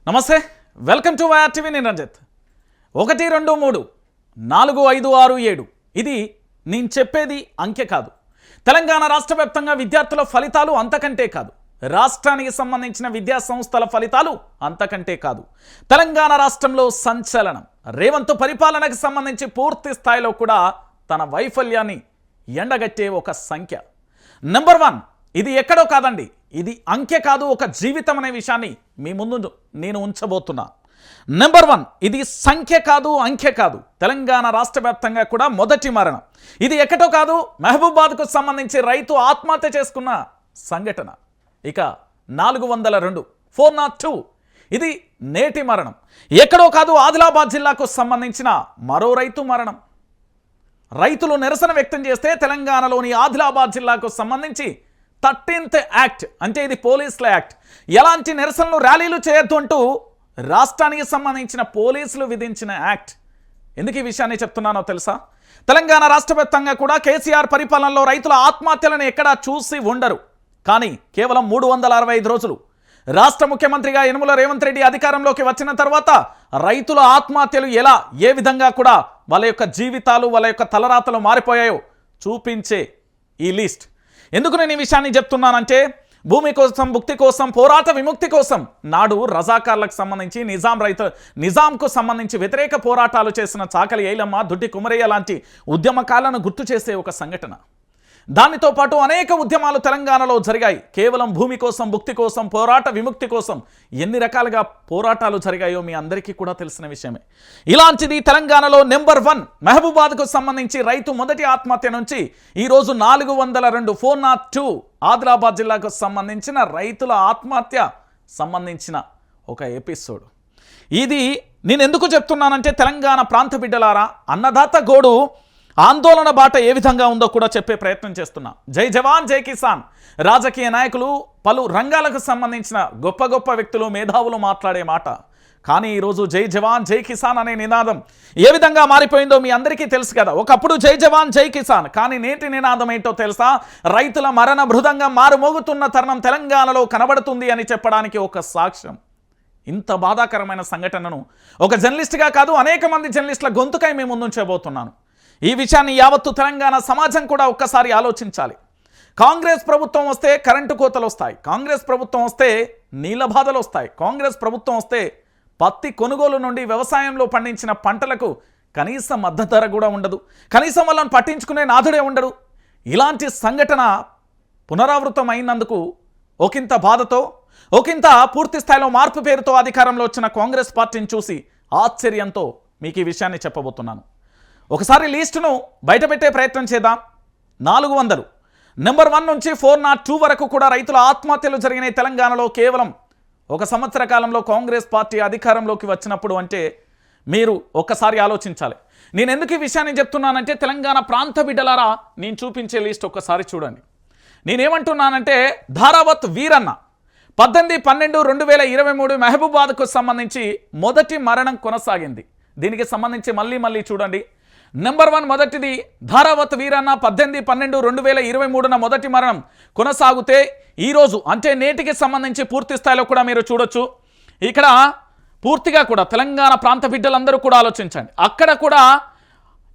నమస్తే, welcome to YR TV. నేను రంజిత్. 1 2 3 4 5 6 7 ఇది నేను చెప్పేది అంకె కాదు. తెలంగాణ రాష్ట్ర వ్యాప్తంగా విద్యార్థుల ఫలితాలు అంతకంటే కాదు. రాష్ట్రానికి సంబంధించిన విద్యా సంస్థల ఫలితాలు అంతకంటే కాదు. తెలంగాణ రాష్ట్రంలో సంచలనం. రేవంత్ పరిపాలనకు సంబంధించి పూర్తి స్థాయిలో కూడా తన వైఫల్యాన్ని ఎండగట్టే ఒక సంఖ్య. నెంబర్ 1 ఇది ఎక్కడో కాదండి, ఇది అంకె కాదు, ఒక జీవితం అనే విషయాన్ని మీ ముందు నేను ఉంచబోతున్నా. నెంబర్ 1 ఇది సంఖ్య కాదు, అంకె కాదు. తెలంగాణ రాష్ట్ర వ్యాప్తంగా కూడా మొదటి మరణం. ఇది ఎక్కడో కాదు, మహబూబాద్కు సంబంధించి రైతు ఆత్మహత్య చేసుకున్న సంఘటన. ఇక 402 402 ఇది నేటి మరణం. ఎక్కడో కాదు, ఆదిలాబాద్ జిల్లాకు సంబంధించిన మరో రైతు మరణం. రైతులు నిరసన వ్యక్తం చేస్తే తెలంగాణలోని ఆదిలాబాద్ జిల్లాకు సంబంధించి 13th యాక్ట్, అంటే ఇది పోలీసుల యాక్ట్, ఎలాంటి నిరసనలు ర్యాలీలు చేయొద్దు అంటూ రాష్ట్రానికి సంబంధించిన పోలీసులు విధించిన యాక్ట్. ఎందుకు ఈ విషయాన్ని చెప్తున్నానో తెలుసా? తెలంగాణ రాష్ట్ర వ్యాప్తంగా కూడా కేసీఆర్ పరిపాలనలో రైతుల ఆత్మహత్యలను ఎక్కడా చూసి ఉండరు. కానీ కేవలం 365 రోజులు రాష్ట్ర ముఖ్యమంత్రిగా యనుమల రేవంత్ రెడ్డి అధికారంలోకి వచ్చిన తర్వాత రైతుల ఆత్మహత్యలు ఎలా, ఏ విధంగా కూడా వాళ్ళ యొక్క జీవితాలు, వాళ్ళ యొక్క తలరాతలు మారిపోయాయో చూపించే ఈ లిస్ట్. ఎందుకు నేను ఈ విషయాన్ని చెప్తున్నానంటే, భూమి కోసం, భుక్తి కోసం, పోరాట విముక్తి కోసం నాడు రజాకార్లకు సంబంధించి నిజాంకు సంబంధించి వ్యతిరేక పోరాటాలు చేసిన చాకలి ఐలమ్మ, దుడ్డి కుమరయ్య లాంటి ఉద్యమకాలను గుర్తు చేసే ఒక సంఘటన. దానితో పాటు అనేక ఉద్యమాలు తెలంగాణలో జరిగాయి. కేవలం భూమి కోసం, భుక్తి కోసం, పోరాట విముక్తి కోసం ఎన్ని రకాలుగా పోరాటాలు జరిగాయో మీ అందరికీ కూడా తెలిసిన విషయమే. ఇలాంటిది తెలంగాణలో నెంబర్ 1 మహబూబాద్కు సంబంధించి రైతు మొదటి ఆత్మహత్య నుంచి ఈరోజు 402 402 ఆదిలాబాద్ జిల్లాకు సంబంధించిన రైతుల ఆత్మహత్య సంబంధించిన ఒక ఎపిసోడ్. ఇది నేను ఎందుకు చెప్తున్నానంటే, తెలంగాణ ప్రాంత బిడ్డలారా, అన్నదాత గోడు ఆందోళన బాట ఏ విధంగా ఉందో కూడా చెప్పే ప్రయత్నం చేస్తున్నా. జై జవాన్ జై కిసాన్. రాజకీయ నాయకులు, పలు రంగాలకు సంబంధించిన గొప్ప గొప్ప వ్యక్తులు, మేధావులు మాట్లాడే మాట. కానీ ఈరోజు జై జవాన్ జై కిసాన్ అనే నినాదం ఏ విధంగా మారిపోయిందో మీ అందరికీ తెలుసు కదా. ఒకప్పుడు జై జవాన్ జై కిసాన్, కానీ నేటి నినాదం ఏంటో తెలుసా? రైతుల మరణ మృదంగం మారుమోగుతున్న తరుణం తెలంగాణలో కనబడుతుంది అని చెప్పడానికి ఒక సాక్ష్యం. ఇంత బాధాకరమైన సంఘటనను ఒక జర్నలిస్ట్గా కాదు, అనేక మంది జర్నలిస్టుల గొంతుకై మేము ముందుంచబోతున్నాను. ఈ విషయాన్ని యావత్తు తెలంగాణ సమాజం కూడా ఒక్కసారి ఆలోచించాలి. కాంగ్రెస్ ప్రభుత్వం వస్తే కరెంటు కోతలు వస్తాయి, కాంగ్రెస్ ప్రభుత్వం వస్తే నీళ్ళ బాధలు వస్తాయి, కాంగ్రెస్ ప్రభుత్వం వస్తే పత్తి కొనుగోలు నుండి వ్యవసాయంలో పండించిన పంటలకు కనీస మద్దతు ధర కూడా ఉండదు, కనీసం వాళ్ళని పట్టించుకునే నాథుడే ఉండడు. ఇలాంటి సంఘటన పునరావృతం అయినందుకు ఒకంత బాధతో, ఒకంత పూర్తి స్థాయిలో మార్పు పేరుతో అధికారంలో వచ్చిన కాంగ్రెస్ పార్టీని చూసి ఆశ్చర్యంతో మీకు ఈ విషయాన్ని చెప్పబోతున్నాను. ఒకసారి లిస్టును బయటపెట్టే ప్రయత్నం చేద్దాం. 400 నెంబర్ 1 నుంచి 402 వరకు కూడా రైతుల ఆత్మహత్యలు జరిగినాయి తెలంగాణలో కేవలం ఒక సంవత్సర కాలంలో కాంగ్రెస్ పార్టీ అధికారంలోకి వచ్చినప్పుడు. అంటే మీరు ఒక్కసారి ఆలోచించాలి. నేను ఎందుకు ఈ విషయాన్ని చెప్తున్నానంటే, తెలంగాణ ప్రాంత బిడ్డలారా, నేను చూపించే లిస్ట్ ఒక్కసారి చూడండి. నేనేమంటున్నానంటే, ధారావత్ వీరన్న 18/12/2023 మహబూబాద్కు సంబంధించి మొదటి మరణం కొనసాగింది. దీనికి సంబంధించి మళ్ళీ చూడండి. నెంబర్ 1 మొదటిది ధారావత్ వీరన్న 18/12/2023 మొదటి మరణం కొనసాగితే ఈరోజు అంటే నేటికి సంబంధించి పూర్తి స్థాయిలో కూడా మీరు చూడొచ్చు. ఇక్కడ పూర్తిగా కూడా తెలంగాణ ప్రాంత బిడ్డలందరూ కూడా ఆలోచించండి. అక్కడ కూడా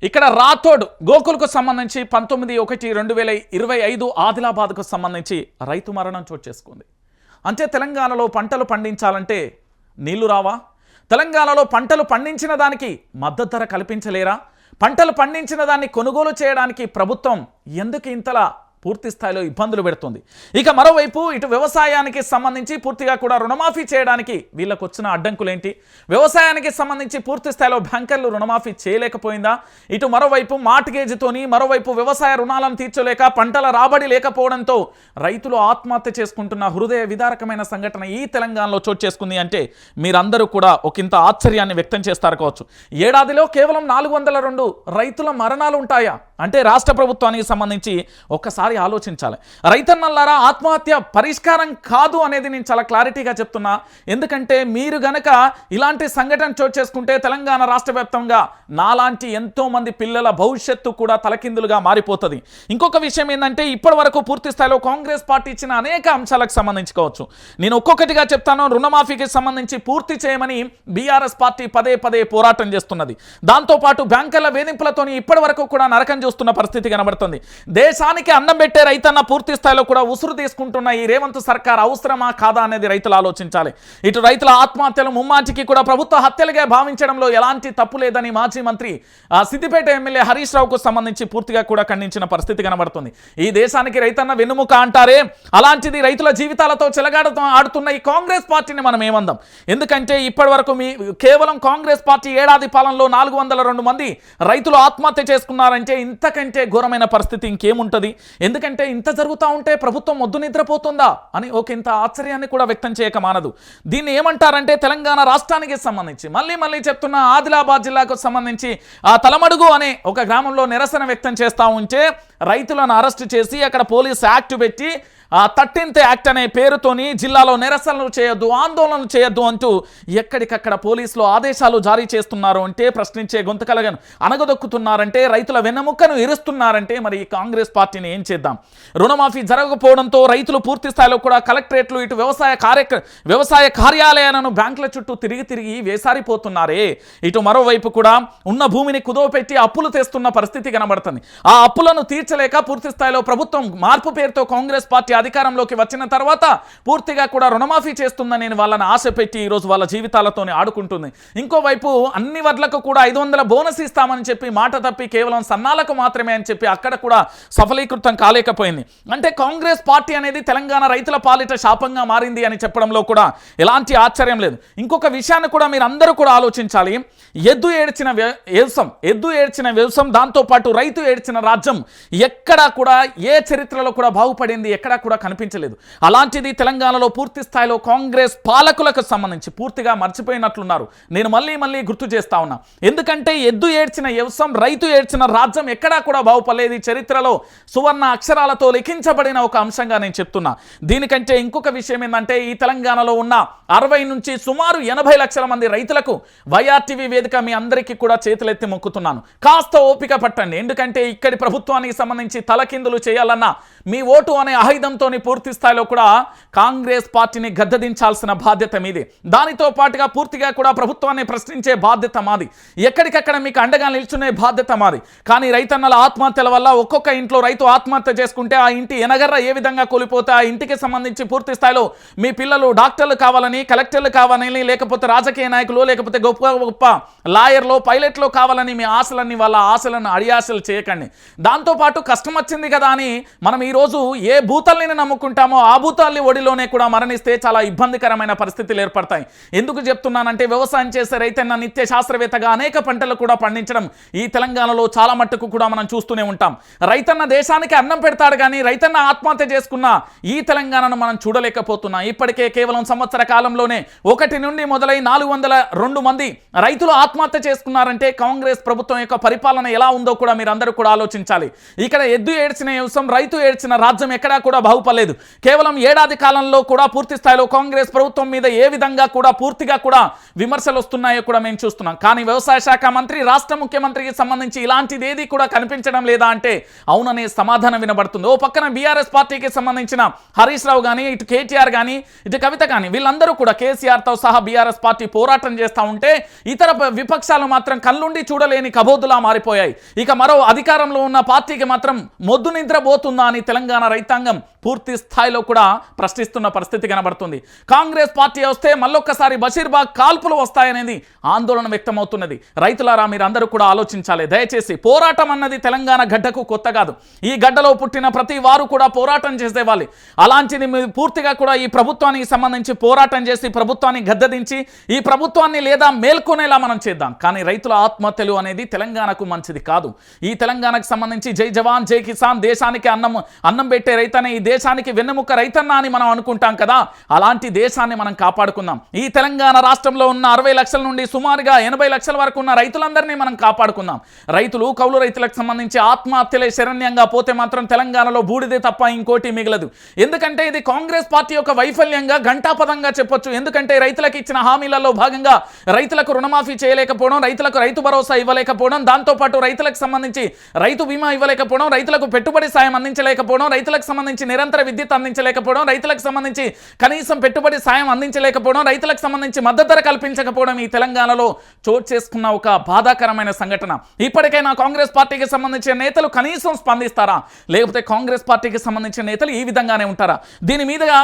ఇక్కడ రాథోడ్ గోకుల్కు సంబంధించి 19/1/2025 ఆదిలాబాద్కు సంబంధించి రైతు మరణం చోటు చేసుకుంది. అంటే తెలంగాణలో పంటలు పండించాలంటే నీళ్లు రావా? తెలంగాణలో పంటలు పండించిన దానికి మద్దతు ధర కల్పించలేరా? పంటలు పండించిన దాన్ని కొనుగోలు చేయడానికి ప్రభుత్వం ఎందుకు ఇంతలా పూర్తి స్థాయిలో ఇబ్బందులు పెడుతుంది? ఇక మరోవైపు ఇటు వ్యవసాయానికి సంబంధించి పూర్తిగా కూడా రుణమాఫీ చేయడానికి వీళ్ళకు వచ్చిన అడ్డంకులేంటి? వ్యవసాయానికి సంబంధించి పూర్తి స్థాయిలో బ్యాంకర్లు రుణమాఫీ చేయలేకపోయిందా? ఇటు మరోవైపు మార్ట్గేజ్తోని, మరోవైపు వ్యవసాయ రుణాలను తీర్చలేక, పంటల రాబడి లేకపోవడంతో రైతులు ఆత్మహత్య చేసుకుంటున్న హృదయ విదారకమైన సంఘటన ఈ తెలంగాణలో చోటు చేసుకుంది. అంటే మీరందరూ కూడా ఒకంత ఆశ్చర్యాన్ని వ్యక్తం చేస్తారు కావచ్చు. ఏడాదిలో కేవలం 402 రైతుల మరణాలు ఉంటాయా? అంటే రాష్ట్ర ప్రభుత్వానికి సంబంధించి ఒక్కసారి ఆలోచించాలి. రైతన్నలారా, ఆత్మహత్య పరిష్కారం కాదు అనేది నేను చాలా క్లారిటీగా చెప్తున్నా. ఎందుకంటే మీరు గనక ఇలాంటి సంఘటన చోటు చేసుకుంటే తెలంగాణ రాష్ట్ర వ్యాప్తంగా నాలాంటి ఎంతోమంది పిల్లల భవిష్యత్తు కూడా తలకిందులుగా మారిపోతుంది. ఇంకొక విషయం ఏంటంటే, ఇప్పటి వరకు పూర్తి స్థాయిలో కాంగ్రెస్ పార్టీ ఇచ్చిన అనేక అంశాలకు సంబంధించుకోవచ్చు. నేను ఒక్కొక్కటిగా చెప్తాను. రుణమాఫీకి సంబంధించి పూర్తి చేయమని బీఆర్ఎస్ పార్టీ పదే పదే పోరాటం చేస్తున్నది. దాంతోపాటు బ్యాంకర్ల వేధింపులతోని ఇప్పటి వరకు కూడా నరకం చూస్తున్న పరిస్థితి కనబడుతుంది. దేశానికి అన్నం పెట్టే రైతన్న పూర్తి స్థాయిలో కూడా ఉసురు తీసుకుంటున్న ఈ రేవంత్ సర్కార్ అవసరమా కాదా అనేది రైతులు ఆలోచించాలి. ఇటు రైతుల ఆత్మహత్యలు ముమ్మాటికి కూడా ప్రభుత్వ హత్యలుగా భావించడంలో ఎలాంటి తప్పు లేదని మాజీ మంత్రి సిద్దిపేట ఎమ్మెల్యే హరీష్ రావుకు సంబంధించి పూర్తిగా కూడా ఖండించిన పరిస్థితి కనబడుతుంది. ఈ దేశానికి రైతన్న వెన్నుముక అంటారే, అలాంటిది రైతుల జీవితాలతో చెలగాడుతూ ఆడుతున్న ఈ కాంగ్రెస్ పార్టీని మనం ఏమందాం? ఎందుకంటే ఇప్పటి వరకు కేవలం కాంగ్రెస్ పార్టీ ఏడాది పాలనలో 402 మంది రైతులు ఆత్మహత్య చేసుకున్నారంటే ఇంతకంటే ఘోరమైన పరిస్థితి ఇంకేముంటుంది? ఎందుకంటే ఇంత జరుగుతూ ఉంటే ప్రభుత్వం మొద్దు నిద్రపోతుందా అని ఇంత ఆశ్చర్యాన్ని కూడా వ్యక్తం చేయక మానదు. దీన్ని ఏమంటారంటే, తెలంగాణ రాష్ట్రానికి సంబంధించి మళ్ళీ చెప్తున్న ఆదిలాబాద్ జిల్లాకు సంబంధించి తలమడుగు అనే ఒక గ్రామంలో నిరసన వ్యక్తం చేస్తూ ఉంటే రైతులను అరెస్టు చేసి అక్కడ పోలీస్ యాక్ట్ పెట్టి 13th యాక్ట్ అనే పేరుతోని జిల్లాలో నిరసనలు చేయొద్దు, ఆందోళనలు చేయొద్దు అంటూ ఎక్కడికక్కడ పోలీసులు ఆదేశాలు జారీ చేస్తున్నారు అంటే, ప్రశ్నించే గొంతుకలను అనగదొక్కుతున్నారంటే, రైతుల వెన్నెముక్కను ఇరుస్తున్నారంటే మరి ఈ కాంగ్రెస్ పార్టీని ఏం చేద్దాం? రుణమాఫీ జరగకపోవడంతో రైతులు పూర్తి స్థాయిలో కూడా కలెక్టరేట్లు, ఇటు వ్యవసాయ కార్యాలయాలను బ్యాంకుల చుట్టూ తిరిగి వేసారిపోతున్నారే. ఇటు మరోవైపు కూడా ఉన్న భూమిని కుదవపెట్టి అప్పులు తెస్తున్న పరిస్థితి కనబడుతుంది. ఆ అప్పులను తీర్చలేక పూర్తి స్థాయిలో ప్రభుత్వం మార్పు పేరుతో కాంగ్రెస్ పార్టీ అధికారంలోకి వచ్చిన తర్వాత పూర్తిగా కూడా రుణమాఫీ చేస్తుందని వాళ్ళని ఆశ పెట్టి ఈరోజు వాళ్ళ జీవితాలతోనే ఆడుకుంటుంది. ఇంకోవైపు అన్ని వడ్లకు కూడా 500 బోనస్ ఇస్తామని చెప్పి మాట తప్పి కేవలం సన్నాలకు మాత్రమే అని చెప్పి అక్కడ కూడా సఫలీకృతం కాలేకపోయింది. అంటే కాంగ్రెస్ పార్టీ అనేది తెలంగాణ రైతుల పాలిట శాపంగా మారింది అని చెప్పడంలో కూడా ఎలాంటి ఆశ్చర్యం లేదు. ఇంకొక విషయాన్ని కూడా మీరు అందరూ కూడా ఆలోచించాలి. ఎద్దు ఏడ్చిన వ్యవసం దాంతోపాటు రైతు ఏడ్చిన రాజ్యం ఎక్కడా కూడా ఏ చరిత్రలో కూడా బాగుపడింది ఎక్కడా కూడా కనిపించలేదు. అలాంటిది తెలంగాణలో పూర్తి స్థాయిలో కాంగ్రెస్ పాలకులకు సంబంధించి పూర్తిగా మర్చిపోయినట్లున్నారు. నేను మళ్ళీ గుర్తు చేస్తా ఉన్నా. ఎందుకంటే ఎద్దు ఏడ్చిన వ్యవసం, రైతు ఏడ్చిన రాజ్యం ఎక్కడా కూడా బాగుపడలేదు. చరిత్రలో సువర్ణ అక్షరాలతో లిఖించబడిన ఒక అంశంగా నేను చెప్తున్నా. దీనికంటే ఇంకొక విషయం ఏంటంటే, ఈ తెలంగాణలో ఉన్న 60 నుంచి సుమారు 80 లక్షల మంది రైతులకు వైఆర్టీవీ వేదిక మీ అందరికీ కూడా చేతులెత్తి మొక్కుతున్నాను. కాస్త ఓపిక పట్టండి. ఎందుకంటే ఇక్కడి ప్రభుత్వానికి సంబంధించి తలకిందులు చేయాలన్నా మీ ఓటు అనే ఆయుధంతో పూర్తి స్థాయిలో కూడా కాంగ్రెస్ పార్టీని గద్దెదించాల్సిన బాధ్యత మీది. దానితో పాటుగా పూర్తిగా కూడా ప్రభుత్వాన్ని ప్రశ్నించే బాధ్యత మాది. ఎక్కడికక్కడ మీకు అండగా నిల్చునే బాధ్యత మాది. కానీ రైతన్నల ఆత్మహత్యల వల్ల ఒక్కొక్క ఇంట్లో రైతు ఆత్మహత్య చేసుకుంటే ఆ ఇంటి ఎనగర్ర ఏ విధంగా కూలిపోతే ఆ ఇంటికి సంబంధించి పూర్తి స్థాయిలో మీ పిల్లలు డాక్టర్లు కావాలని, కలెక్టర్లు కావాలని, లేకపోతే రాజకీయ నాయకులు, లేకపోతే గొప్ప లాయర్లు, పైలట్లు కావాలని మీ ఆశలన్నీ వాళ్ళ ఆశలను అడియాశలు చేయకండి. దాంతోపాటు కష్టం వచ్చింది కదా అని మనం ఈరోజు ఏ భూతాల్ని నమ్ముకుంటామో ఆ భూతాల్ని ఒడిలోనే కూడా మరణిస్తే చాలా ఇబ్బందికరమైన పరిస్థితులు ఏర్పడతాయి. ఎందుకు చెప్తున్నానంటే, వ్యవసాయం చేసే రైతన్న నిత్య శాస్త్రవేత్తగా అనేక పంటలు కూడా పండించడం ఈ తెలంగాణలో చాలా మట్టుకు కూడా మనం చూస్తూనే ఉంటాం. రైతన్న దేశానికి అన్నం పెడతాడు కానీ రైతన్న ఆత్మహత్య చేసుకున్న ఈ తెలంగాణను మనం చూడలేకపోతున్నాం. ఇప్పటికే కేవలం సంవత్సర కాలంలోనే 1 నుండి మొదలై 402 మంది రైతులు ఆత్మహత్య చేసుకున్నారంటే కాంగ్రెస్ ప్రభుత్వం యొక్క పరిపాలన ఎలా ఉందో కూడా మీరందరూ కూడా ఆలోచించాలి. ఇక్కడ ఎద్దు ఏడ్చిన వ్యవసాయం, రైతు ఏడ్చిన రాజ్యం ఎక్కడా కూడా బాగుపడలేదు. కేవలం ఏడాది కాలంలో కూడా పూర్తి స్థాయిలో కాంగ్రెస్ ప్రభుత్వం మీద ఏ విధంగా కూడా పూర్తిగా కూడా విమర్శలు వస్తున్నాయో కూడా మేము చూస్తున్నాం. కానీ వ్యవసాయ శాఖ మంత్రి, రాష్ట్ర ముఖ్యమంత్రికి సంబంధించి ఇలాంటిది ఏది కూడా కనిపించడం లేదా అంటే అవుననే సమాధానం వినబడుతుంది. ఓ పక్కన బీఆర్ఎస్ పార్టీకి సంబంధించిన హరీష్ రావు కానీ, ఇటు కేటీఆర్ కానీ, ఇటు కవిత కానీ వీళ్ళందరూ కూడా కేసీఆర్తో సహా బీఆర్ఎస్ పార్టీ పోరాటం చేస్తూ ఉంటే ఇతర విపక్షాలు మాత్రం కళ్ళుండి చూడలేని కబోదులా మారిపోయాయి. ఇక మరో అధికారంలో ఉన్న పార్టీకి మాత్రం మొద్దు నిద్రపోతుందా అని తెలంగాణ రైతాంగం పూర్తి స్థాయిలో కూడా ప్రశ్నిస్తున్న పరిస్థితి కనబడుతుంది. కాంగ్రెస్ పార్టీ వస్తే మళ్ళొక్కసారి బషీర్బాగ్ కాల్పులు వస్తాయనేది ఆందోళన వ్యక్తమవుతున్నది. రైతులారా మీరందరూ కూడా ఆలోచించాలి. దయచేసి పోరాటం అన్నది తెలంగాణ గడ్డకు కొత్త కాదు. ఈ గడ్డలో పుట్టిన ప్రతి వారు కూడా పోరాటం చేసేవాళ్ళు. అలాంటిది పూర్తిగా కూడా ఈ ప్రభుత్వానికి సంబంధించి పోరాటం చేసి ప్రభుత్వాన్ని గద్దెదించి ఈ ప్రభుత్వాన్ని లేదా మేల్కొనేలా మనం చేద్దాం. కానీ రైతుల ఆత్మహత్యలు అనేది తెలంగాణకు మంచిది కాదు. ఈ తెలంగాణకు సంబంధించి జై జవాన్ జై కిసాన్, దేశానికి అన్నం పెట్టే రైతనే ఈ దేశానికి వెన్నెముక రైతన్న అని మనం అనుకుంటాం కదా, అలాంటి దేశాన్ని మనం కాపాడుకుందాం. ఈ తెలంగాణ రాష్ట్రంలో ఉన్న 60 లక్షల నుండి సుమారుగా 80 లక్షల వరకు ఉన్న రైతులందరినీ మనం కాపాడుకుందాం. రైతులు, కౌలు రైతులకు సంబంధించి ఆత్మహత్యలే శరణ్యంగా పోతే మాత్రం తెలంగాణలో బూడిదే తప్ప ఇంకోటి మిగలదు. ఎందుకంటే ఇది కాంగ్రెస్ పార్టీ యొక్క వైఫల్యంగా ఘంటాపదంగా చెప్పొచ్చు. ఎందుకంటే రైతులకు ఇచ్చిన హామీలలో భాగంగా రైతులకు రుణమాఫీ చేయలేకపోవడం, రైతులకు రైతు భరోసా ఇవ్వలేకపోవడం, దాంతోపాటు రైతులకు సంబంధించి రైతు బీమా ఇవ్వలేకపోవడం, రైతులకు పెట్టుబడి సాయం అందించలేకపోవడం, రైతులకు సంబంధించి నిరంతర విద్యుత్ అందించలేకపోవడం, రైతులకు సంబంధించి కనీసం పెట్టుబడి సాయం అందించలేకపోవడం, రైతులకు సంబంధించి మద్దతు ధర కల్పించకపోవడం ఈ తెలంగాణలో చోటు చేసుకున్న ఒక బాధాకరమైన సంఘటన. ఇప్పటికైనా కాంగ్రెస్ పార్టీకి సంబంధించిన నేతలు కనీసం స్పందిస్తారా, లేకపోతే కాంగ్రెస్ పార్టీకి సంబంధించిన నేతలు ఈ విధంగానే ఉంటారా? దీని మీదుగా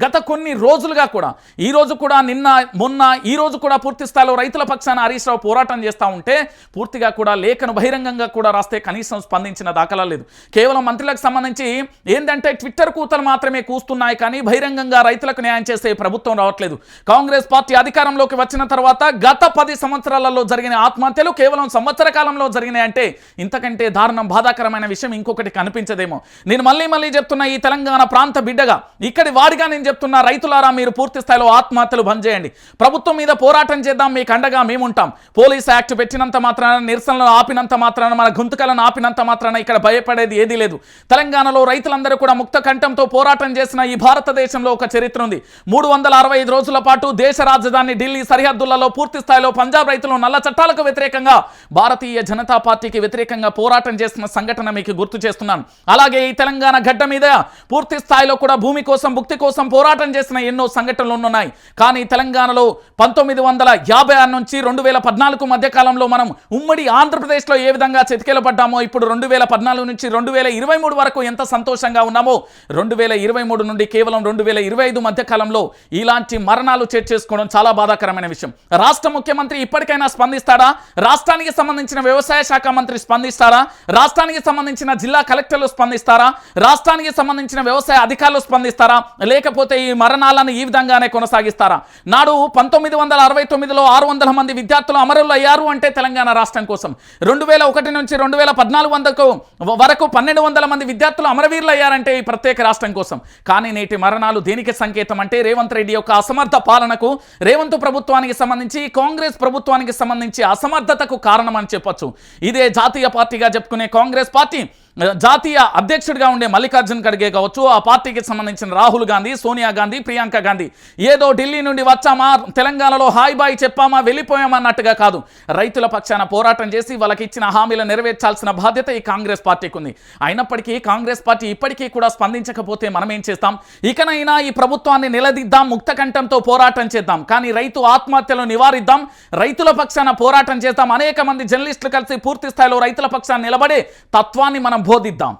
గత కొన్ని రోజులుగా కూడా, ఈ రోజు కూడా, నిన్న మొన్న ఈ రోజు కూడా పూర్తి స్థాయిలో రైతుల పక్షాన హరీష్ రావు పోరాటం చేస్తూ ఉంటే పూర్తిగా కూడా లేఖను బహిరంగంగా కూడా రాస్తే కనీసం స్పందించిన దాఖలా లేదు. కేవలం మంత్రులకు సంబంధించి ఏంటంటే ట్విట్టర్ కూతలు మాత్రమే కూస్తున్నాయి, కానీ బహిరంగంగా రైతులకు న్యాయం చేసే ప్రభుత్వం రావట్లేదు. కాంగ్రెస్ పార్టీ అధికారంలోకి వచ్చిన తర్వాత గత 10 సంవత్సరాలలో జరిగిన ఆత్మహత్యలు కేవలం సంవత్సర కాలంలో జరిగినాయంటే ఇంతకంటే దారుణం, బాధాకరమైన విషయం ఇంకొకటి కనిపించదేమో. నేను మళ్ళీ చెప్తున్నా, ఈ తెలంగాణ ప్రాంత బిడ్డగా, ఇక్కడి వాడిగా నేను చెప్తున్నా, రైతులారా మీరు పూర్తి స్థాయిలో ఆత్మహత్యలు బంద్ చేయండి. ప్రభుత్వం మీద పోరాటం చేద్దాం, మీకు అండగా మేముంటాం. పోలీస్ యాక్ట్ పెట్టినంత మాత్రాన, నిరసనలు ఆపినంత మాత్రాన, మన గొంతుకలను ఆపినంత మాత్రాన ఇక్కడ భయపడేది ఏదీ లేదు. తెలంగాణలో రైతులందరూ కూడా ముక్త కంఠంతో పోరాటం చేసిన ఈ భారతదేశంలో ఒక చరిత్ర ఉంది. 365 రోజుల పాటు దేశ రాజధాని ఢిల్లీ సరిహద్దులలో పూర్తి స్థాయిలో పంజాబ్ రైతులు నల్ల చట్టాలకు వ్యతిరేకంగా, భారతీయ జనతా పార్టీకి వ్యతిరేకంగా పోరాటం చేసిన సంఘటన మీకు గుర్తు చేస్తున్నాను. అలాగే ఈ తెలంగాణ గడ్డ మీద పూర్తి స్థాయిలో కూడా భూమి కోసం, భుక్తి కోసం పోరాటం చేసిన ఎన్నో సంఘటనలు ఉన్నాయి. కానీ తెలంగాణలో 1956 నుంచి 2014 మధ్య కాలంలో మనం ఉమ్మడి ఆంధ్రప్రదేశ్లో ఏ విధంగా చెతికెలపడ్డామో, ఇప్పుడు 2014 నుంచి 2023 వరకు ఎంత సంతోషంగా ఉన్నామో, 2023 నుండి కేవలం 2025 మధ్య కాలంలో ఇలాంటి మరణాలు చేసుకోవడం చాలా బాధాకరమైన విషయం. రాష్ట్ర ముఖ్యమంత్రి ఇప్పటికైనా స్పందిస్తాడా? రాష్ట్రానికి సంబంధించిన వ్యవసాయ శాఖ మంత్రి స్పందిస్తారా? రాష్ట్రానికి సంబంధించిన జిల్లా కలెక్టర్లు స్పందిస్తారా? రాష్ట్రానికి సంబంధించిన వ్యవసాయ అధికారులు స్పందిస్తారా? లేకపోతే ఈ మరణాలను ఈ విధంగానే కొనసాగిస్తారా? నాడు 1969లో 600 మంది విద్యార్థులు అమరులు అయ్యారు అంటే తెలంగాణ రాష్ట్రం కోసం. 2001 నుంచి 2014 వరకు 1200 మంది విద్యార్థులు అమరవీరులు అయ్యారంటే ఈ ప్రత్యేక రాష్ట్రం కోసం. కానీ నేటి మరణాలు దేనికి సంకేతం అంటే రేవంత్ రెడ్డి యొక్క అసమర్థ పాలనకు, రేవంత్ ప్రభుత్వానికి సంబంధించి, కాంగ్రెస్ ప్రభుత్వానికి సంబంధించి అసమర్థతకు కారణం అని చెప్పొచ్చు. ఇదే జాతీయ పార్టీగా చెప్పుకునే కాంగ్రెస్ పార్టీ జాతీయ అధ్యక్షుడిగా ఉండే మల్లికార్జున్ ఖర్గే కావచ్చు, ఆ పార్టీకి సంబంధించిన రాహుల్ గాంధీ, సోనియా గాంధీ, ప్రియాంక గాంధీ ఏదో ఢిల్లీ నుండి వచ్చామా, తెలంగాణలో హాయ్ బాయ్ చెప్పామా, వెళ్ళిపోయామా అన్నట్టుగా కాదు. రైతుల పక్షాన పోరాటం చేసి వాళ్ళకి ఇచ్చిన హామీలు నెరవేర్చాల్సిన బాధ్యత ఈ కాంగ్రెస్ పార్టీకి ఉంది. అయినప్పటికీ కాంగ్రెస్ పార్టీ ఇప్పటికీ కూడా స్పందించకపోతే మనం ఏం చేస్తాం? ఇకనైనా ఈ ప్రభుత్వాన్ని నిలదీద్దాం, ముక్త కంఠంతో పోరాటం చేద్దాం. కానీ రైతు ఆత్మహత్యలు నివారిద్దాం, రైతుల పక్షాన పోరాటం చేద్దాం. అనేక మంది జర్నలిస్టులు కలిసి పూర్తి స్థాయిలో రైతుల పక్షాన నిలబడే తత్వాన్ని మనం బోధిద్దాం.